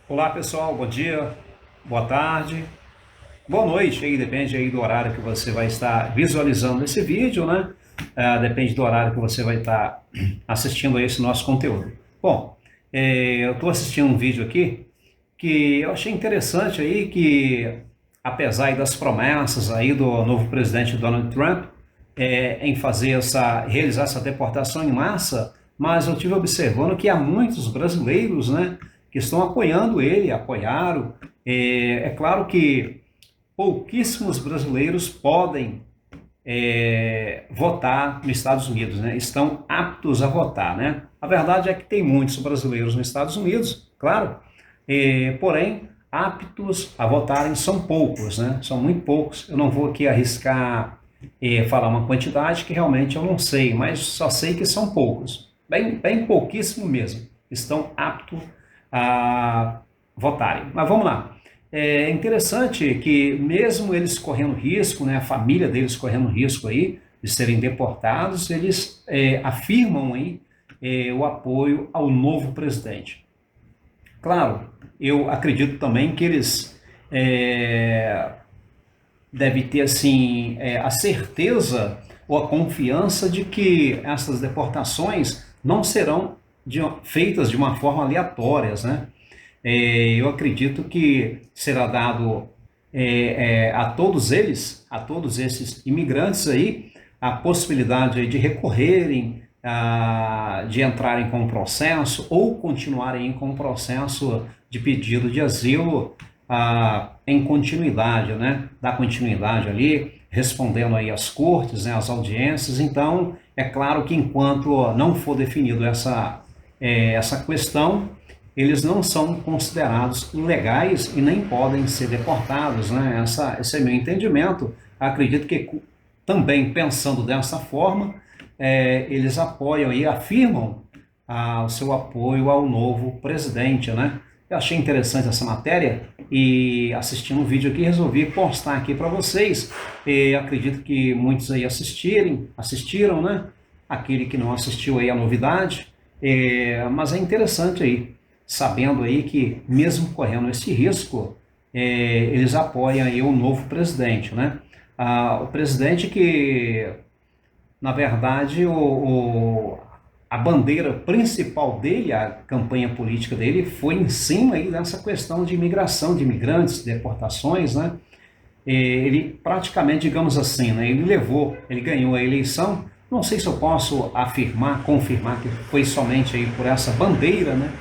Olá pessoal, bom dia, boa tarde, boa noite, aí depende aí do horário que você vai estar visualizando esse vídeo, né? Depende do horário que você vai estar assistindo a esse nosso conteúdo. Bom, eu estou assistindo um vídeo aqui que eu achei interessante aí que, apesar aí das promessas aí do novo presidente Donald Trump em realizar essa deportação em massa, mas eu tive observando que há muitos brasileiros, né, que estão apoiando ele, apoiaram. É claro que pouquíssimos brasileiros podem votar nos Estados Unidos, né? Estão aptos a votar, né? A verdade é que tem muitos brasileiros nos Estados Unidos, claro, porém aptos a votarem são poucos, né? São muito poucos. Eu não vou aqui arriscar falar uma quantidade que realmente eu não sei, mas só sei que são poucos, bem pouquíssimo mesmo, estão aptos a votarem. Mas vamos lá. É interessante que mesmo eles correndo risco, né, a família deles correndo risco aí de serem deportados, eles afirmam aí o apoio ao novo presidente. Claro, eu acredito também que eles devem ter assim a certeza ou a confiança de que essas deportações não serão feitas de uma forma aleatória, né? Eu acredito que será dado a todos eles, a todos esses imigrantes aí, a possibilidade de recorrerem, de entrarem com o processo ou continuarem com o processo de pedido de asilo em continuidade, né? Dar continuidade ali, respondendo aí às cortes, né, às audiências. Então, é claro que enquanto não for definido essa questão, eles não são considerados ilegais e nem podem ser deportados, né? Esse é meu entendimento. Acredito que também pensando dessa forma, eles apoiam e afirmam o seu apoio ao novo presidente, né? Eu achei interessante essa matéria e assistindo um vídeo aqui resolvi postar aqui para vocês. Acredito que muitos aí assistiram, né? Aquele que não assistiu aí a novidade, mas é interessante aí, sabendo aí que mesmo correndo esse risco, eles apoiam aí o novo presidente, né? O presidente que, na verdade, a bandeira principal dele, a campanha política dele, foi em cima aí dessa questão de imigração, de imigrantes, deportações, né? Ele praticamente, digamos assim, né, ele ganhou a eleição. Não sei se eu posso confirmar que foi somente aí por essa bandeira, né,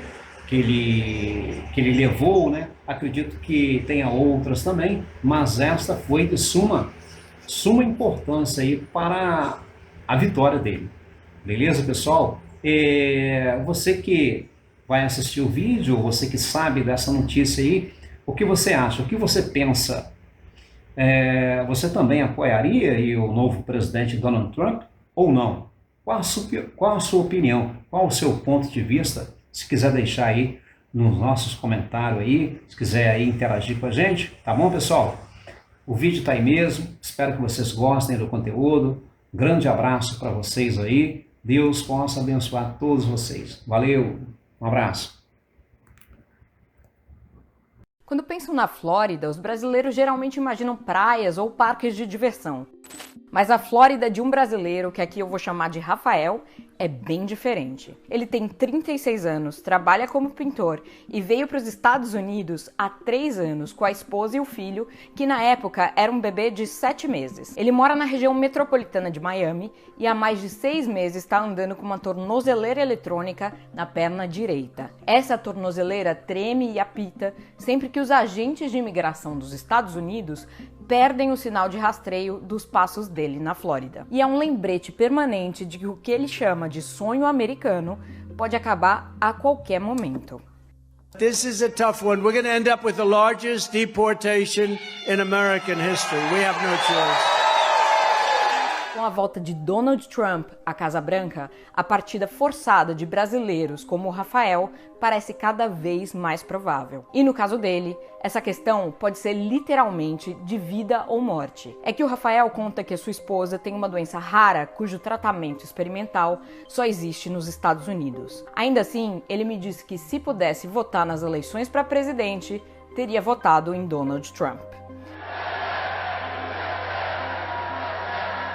que ele levou, né? Acredito que tenha outras também, mas esta foi de suma importância aí para a vitória dele. Beleza, pessoal? Você que vai assistir o vídeo, você que sabe dessa notícia aí, o que você acha? O que você pensa? Você também apoiaria aí o novo presidente Donald Trump ou não? Qual a sua opinião? Qual o seu ponto de vista? Se quiser deixar aí nos nossos comentários aí, se quiser aí interagir com a gente, tá bom, pessoal? O vídeo está aí mesmo, espero que vocês gostem do conteúdo. Grande abraço para vocês aí. Deus possa abençoar todos vocês. Valeu, um abraço. Quando pensam na Flórida, os brasileiros geralmente imaginam praias ou parques de diversão. Mas a Flórida de um brasileiro, que aqui eu vou chamar de Rafael, é bem diferente. Ele tem 36 anos, trabalha como pintor e veio para os Estados Unidos há 3 anos com a esposa e o filho, que na época era um bebê de 7 meses. Ele mora na região metropolitana de Miami e há mais de 6 meses está andando com uma tornozeleira eletrônica na perna direita. Essa tornozeleira treme e apita sempre que os agentes de imigração dos Estados Unidos perdem o sinal de rastreio dos passos dele na Flórida. E é um lembrete permanente de que o que ele chama de sonho americano pode acabar a qualquer momento. This is a tough one. We're going to end up with the largest deportation in American history. We have no choice. Com a volta de Donald Trump à Casa Branca, a partida forçada de brasileiros como o Rafael parece cada vez mais provável. E no caso dele, essa questão pode ser literalmente de vida ou morte. É que o Rafael conta que a sua esposa tem uma doença rara cujo tratamento experimental só existe nos Estados Unidos. Ainda assim, ele me disse que se pudesse votar nas eleições para presidente, teria votado em Donald Trump.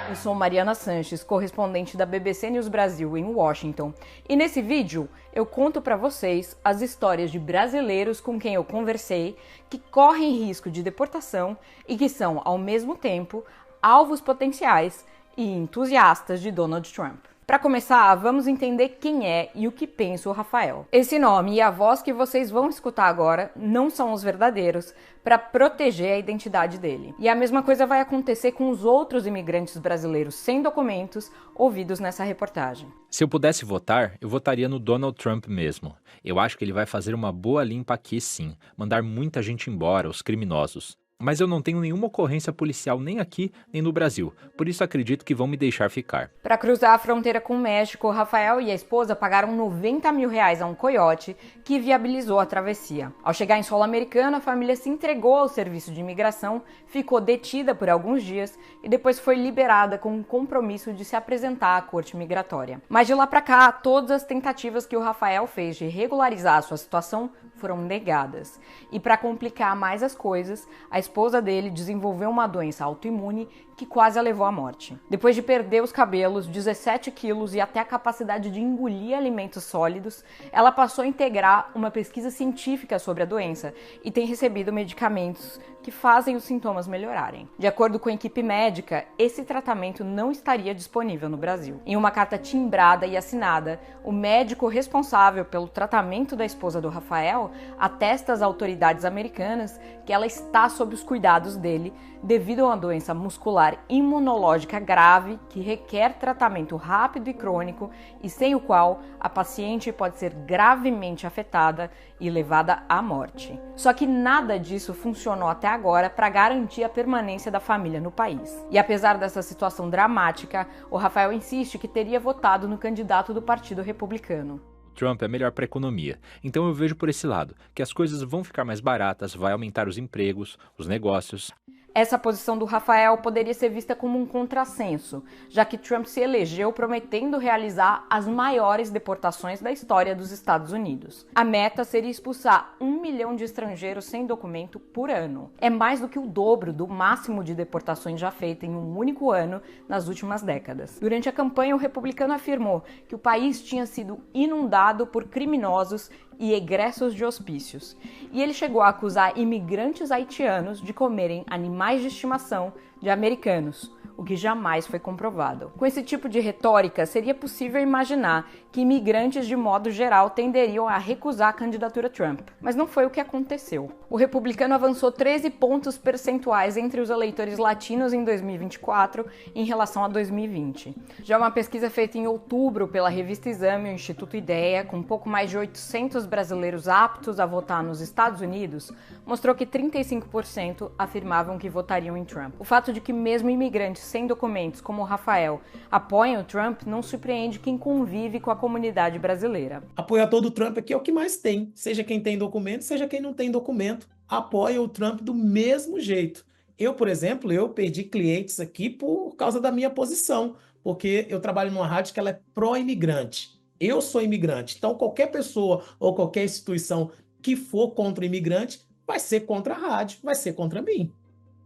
Eu sou Mariana Sanches, correspondente da BBC News Brasil em Washington, e nesse vídeo eu conto para vocês as histórias de brasileiros com quem eu conversei que correm risco de deportação e que são, ao mesmo tempo, alvos potenciais e entusiastas de Donald Trump. Para começar, vamos entender quem é e o que pensa o Rafael. Esse nome e a voz que vocês vão escutar agora não são os verdadeiros, para proteger a identidade dele. E a mesma coisa vai acontecer com os outros imigrantes brasileiros sem documentos ouvidos nessa reportagem. Se eu pudesse votar, eu votaria no Donald Trump mesmo. Eu acho que ele vai fazer uma boa limpa aqui sim, mandar muita gente embora, os criminosos. Mas eu não tenho nenhuma ocorrência policial nem aqui, nem no Brasil. Por isso acredito que vão me deixar ficar. Para cruzar a fronteira com o México, o Rafael e a esposa pagaram R$90 mil a um coiote que viabilizou a travessia. Ao chegar em solo americano, a família se entregou ao serviço de imigração, ficou detida por alguns dias e depois foi liberada com o compromisso de se apresentar à corte migratória. Mas de lá para cá, todas as tentativas que o Rafael fez de regularizar a sua situação foram negadas. E para complicar mais as coisas, a esposa dele desenvolveu uma doença autoimune que quase a levou à morte. Depois de perder os cabelos, 17 quilos e até a capacidade de engolir alimentos sólidos, ela passou a integrar uma pesquisa científica sobre a doença e tem recebido medicamentos que fazem os sintomas melhorarem. De acordo com a equipe médica, esse tratamento não estaria disponível no Brasil. Em uma carta timbrada e assinada, o médico responsável pelo tratamento da esposa do Rafael atesta às autoridades americanas que ela está sob os cuidados dele devido a uma doença muscular imunológica grave que requer tratamento rápido e crônico e sem o qual a paciente pode ser gravemente afetada e levada à morte. Só que nada disso funcionou até agora para garantir a permanência da família no país. E apesar dessa situação dramática, o Rafael insiste que teria votado no candidato do Partido Republicano. Trump é melhor para a economia, então eu vejo por esse lado, que as coisas vão ficar mais baratas, vai aumentar os empregos, os negócios. Essa posição do Rafael poderia ser vista como um contrassenso, já que Trump se elegeu prometendo realizar as maiores deportações da história dos Estados Unidos. A meta seria expulsar 1 milhão de estrangeiros sem documento por ano. É mais do que o dobro do máximo de deportações já feito em um único ano nas últimas décadas. Durante a campanha, o republicano afirmou que o país tinha sido inundado por criminosos e egressos de hospícios. E ele chegou a acusar imigrantes haitianos de comerem animais de estimação de americanos, o que jamais foi comprovado. Com esse tipo de retórica, seria possível imaginar que imigrantes de modo geral tenderiam a recusar a candidatura Trump, mas não foi o que aconteceu. O republicano avançou 13 pontos percentuais entre os eleitores latinos em 2024 em relação a 2020. Já uma pesquisa feita em outubro pela revista Exame e o Instituto Ideia, com pouco mais de 800 brasileiros aptos a votar nos Estados Unidos, mostrou que 35% afirmavam que votariam em Trump. O fato de que mesmo imigrantes sem documentos como o Rafael apoiam o Trump não surpreende quem convive com a comunidade brasileira. Apoiador do Trump aqui é o que mais tem, seja quem tem documento, seja quem não tem documento, apoia o Trump do mesmo jeito. Eu, por exemplo, eu perdi clientes aqui por causa da minha posição, porque eu trabalho numa rádio que ela é pró-imigrante. Eu sou imigrante, então qualquer pessoa ou qualquer instituição que for contra o imigrante vai ser contra a rádio, vai ser contra mim.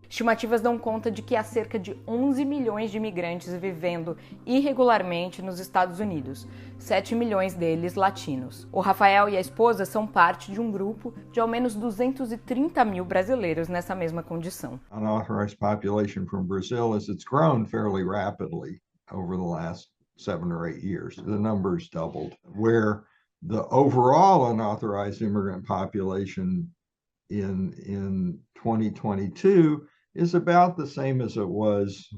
Estimativas dão conta de que há cerca de 11 milhões de imigrantes vivendo irregularmente nos Estados Unidos, 7 milhões deles latinos. O Rafael e a esposa são parte de um grupo de ao menos 230 mil brasileiros nessa mesma condição. Unauthorized population from Brazil as it's grown fairly rapidly over the last 7 or 8 years. The numbers doubled. Where the overall unauthorized immigrant population in 2022 is about the same as it was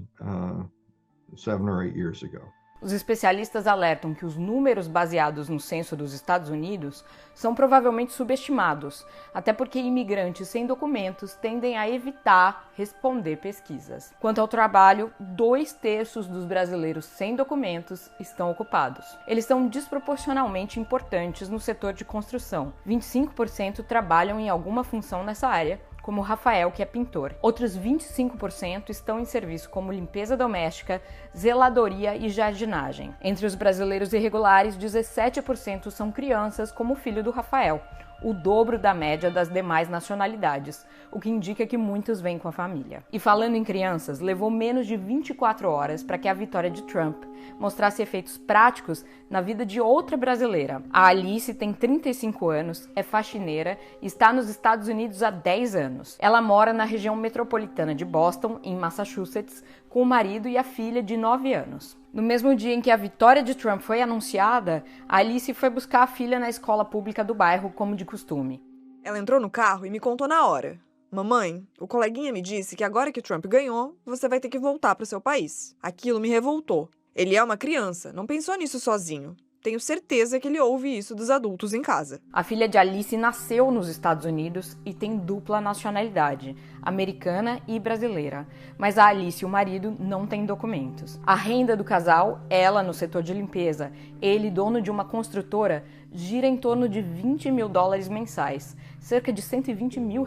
7 or 8 years ago. Os especialistas alertam que os números baseados no censo dos Estados Unidos são provavelmente subestimados, até porque imigrantes sem documentos tendem a evitar responder pesquisas. Quanto ao trabalho, 2/3 dos brasileiros sem documentos estão ocupados. Eles são desproporcionalmente importantes no setor de construção. 25% trabalham em alguma função nessa área, como o Rafael, que é pintor. Outros 25% estão em serviço como limpeza doméstica, zeladoria e jardinagem. Entre os brasileiros irregulares, 17% são crianças, como o filho do Rafael, o dobro da média das demais nacionalidades, o que indica que muitos vêm com a família. E falando em crianças, levou menos de 24 horas para que a vitória de Trump mostrasse efeitos práticos na vida de outra brasileira. A Alice tem 35 anos, é faxineira e está nos Estados Unidos há 10 anos. Ela mora na região metropolitana de Boston, em Massachusetts, com o marido e a filha de 9 anos. No mesmo dia em que a vitória de Trump foi anunciada, a Alice foi buscar a filha na escola pública do bairro, como de costume. Ela entrou no carro e me contou na hora. Mamãe, o coleguinha me disse que agora que Trump ganhou, você vai ter que voltar para o seu país. Aquilo me revoltou. Ele é uma criança, não pensou nisso sozinho. Tenho certeza que ele ouve isso dos adultos em casa. A filha de Alice nasceu nos Estados Unidos e tem dupla nacionalidade, americana e brasileira. Mas a Alice e o marido não têm documentos. A renda do casal, ela no setor de limpeza, ele dono de uma construtora, gira em torno de $20 mil mensais, cerca de R$120 mil.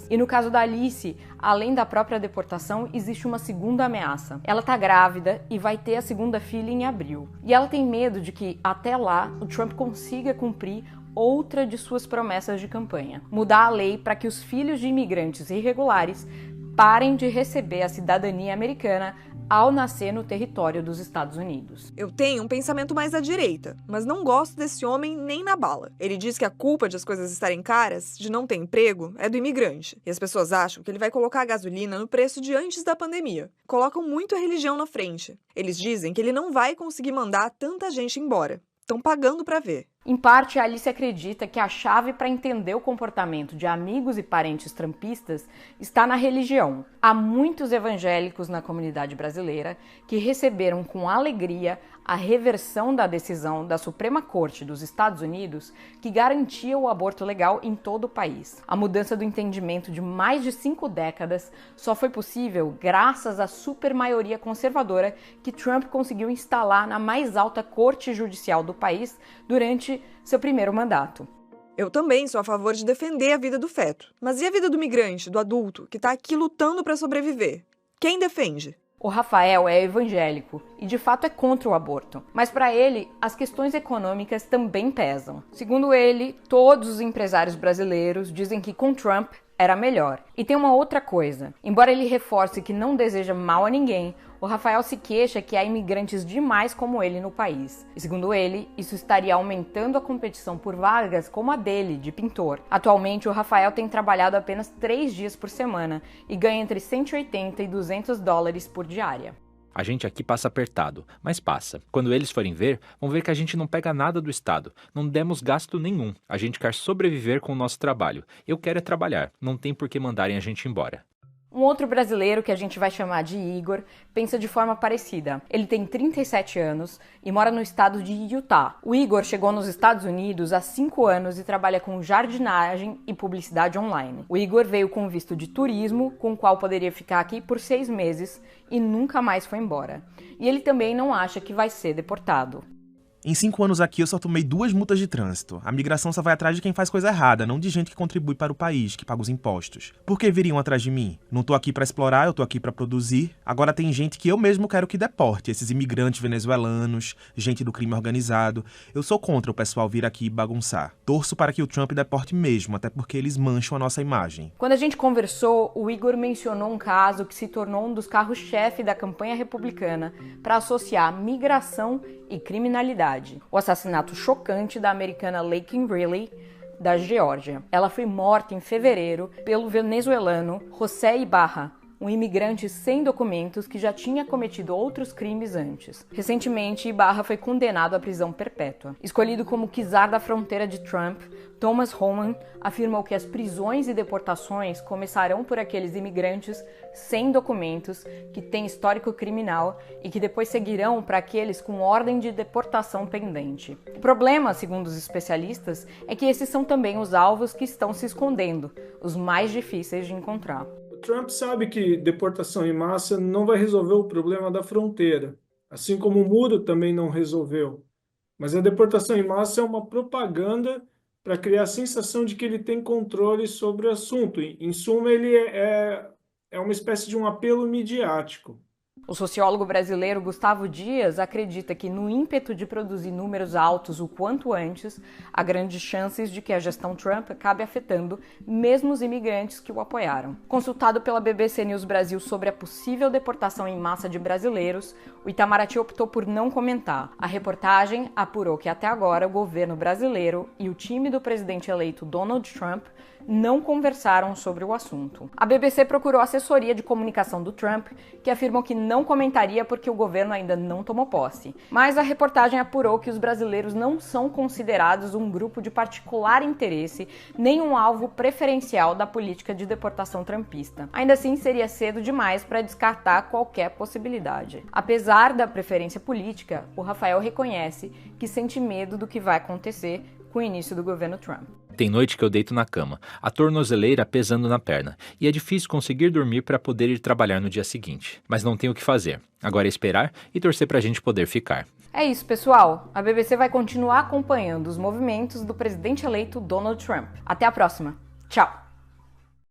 E no caso da Alice, além da própria deportação, existe uma segunda ameaça. Ela tá grávida e vai ter a segunda filha em abril. E ela tem medo de que, até lá, o Trump consiga cumprir outra de suas promessas de campanha: mudar a lei para que os filhos de imigrantes irregulares parem de receber a cidadania americana ao nascer no território dos Estados Unidos. Eu tenho um pensamento mais à direita, mas não gosto desse homem nem na bala. Ele diz que a culpa de as coisas estarem caras, de não ter emprego, é do imigrante. E as pessoas acham que ele vai colocar a gasolina no preço de antes da pandemia. Colocam muito a religião na frente. Eles dizem que ele não vai conseguir mandar tanta gente embora. Estão pagando para ver. Em parte, a Alice acredita que a chave para entender o comportamento de amigos e parentes trumpistas está na religião. Há muitos evangélicos na comunidade brasileira que receberam com alegria a reversão da decisão da Suprema Corte dos Estados Unidos que garantia o aborto legal em todo o país. A mudança do entendimento de mais de 5 décadas só foi possível graças à supermaioria conservadora que Trump conseguiu instalar na mais alta corte judicial do país durante seu primeiro mandato. Eu também sou a favor de defender a vida do feto. Mas e a vida do migrante, do adulto, que está aqui lutando para sobreviver? Quem defende? O Rafael é evangélico e de fato é contra o aborto, mas para ele as questões econômicas também pesam. Segundo ele, todos os empresários brasileiros dizem que com Trump era melhor. E tem uma outra coisa: embora ele reforce que não deseja mal a ninguém, o Rafael se queixa que há imigrantes demais como ele no país. E segundo ele, isso estaria aumentando a competição por vagas como a dele, de pintor. Atualmente, o Rafael tem trabalhado apenas 3 dias por semana e ganha entre $180 e $200 por diária. A gente aqui passa apertado, mas passa. Quando eles forem ver, vão ver que a gente não pega nada do Estado. Não demos gasto nenhum. A gente quer sobreviver com o nosso trabalho. Eu quero é trabalhar. Não tem por que mandarem a gente embora. Um outro brasileiro, que a gente vai chamar de Igor, pensa de forma parecida. Ele tem 37 anos e mora no estado de Utah. O Igor chegou nos Estados Unidos há 5 anos e trabalha com jardinagem e publicidade online. O Igor veio com visto de turismo, com o qual poderia ficar aqui por 6 meses e nunca mais foi embora. E ele também não acha que vai ser deportado. Em 5 anos aqui eu só tomei 2 multas de trânsito. A migração só vai atrás de quem faz coisa errada, não de gente que contribui para o país, que paga os impostos. Por que viriam atrás de mim? Não tô aqui para explorar, eu tô aqui para produzir. Agora tem gente que eu mesmo quero que deporte, esses imigrantes venezuelanos, gente do crime organizado. Eu sou contra o pessoal vir aqui bagunçar. Torço para que o Trump deporte mesmo, até porque eles mancham a nossa imagem. Quando a gente conversou, o Igor mencionou um caso que se tornou um dos carros-chefe da campanha republicana para associar migração e criminalidade. O assassinato chocante da americana Laken Riley, da Geórgia. Ela foi morta em fevereiro pelo venezuelano José Ibarra, um imigrante sem documentos que já tinha cometido outros crimes antes. Recentemente, Ibarra foi condenado à prisão perpétua. Escolhido como czar da fronteira de Trump, Thomas Homan afirmou que as prisões e deportações começarão por aqueles imigrantes sem documentos que têm histórico criminal e que depois seguirão para aqueles com ordem de deportação pendente. O problema, segundo os especialistas, é que esses são também os alvos que estão se escondendo, os mais difíceis de encontrar. O Trump sabe que deportação em massa não vai resolver o problema da fronteira, assim como o muro também não resolveu. Mas a deportação em massa é uma propaganda para criar a sensação de que ele tem controle sobre o assunto. Em suma, ele é uma espécie de um apelo midiático. O sociólogo brasileiro Gustavo Dias acredita que, no ímpeto de produzir números altos o quanto antes, há grandes chances de que a gestão Trump acabe afetando mesmo os imigrantes que o apoiaram. Consultado pela BBC News Brasil sobre a possível deportação em massa de brasileiros, o Itamaraty optou por não comentar. A reportagem apurou que até agora o governo brasileiro e o time do presidente eleito Donald Trump não conversaram sobre o assunto. A BBC procurou a assessoria de comunicação do Trump, que afirmou que não comentaria porque o governo ainda não tomou posse. Mas a reportagem apurou que os brasileiros não são considerados um grupo de particular interesse, nem um alvo preferencial da política de deportação trumpista. Ainda assim, seria cedo demais para descartar qualquer possibilidade. Apesar da preferência política, o Rafael reconhece que sente medo do que vai acontecer com o início do governo Trump. Tem noite que eu deito na cama, a tornozeleira pesando na perna, e é difícil conseguir dormir para poder ir trabalhar no dia seguinte. Mas não tem o que fazer. Agora é esperar e torcer para a gente poder ficar. É isso, pessoal. A BBC vai continuar acompanhando os movimentos do presidente eleito Donald Trump. Até a próxima. Tchau!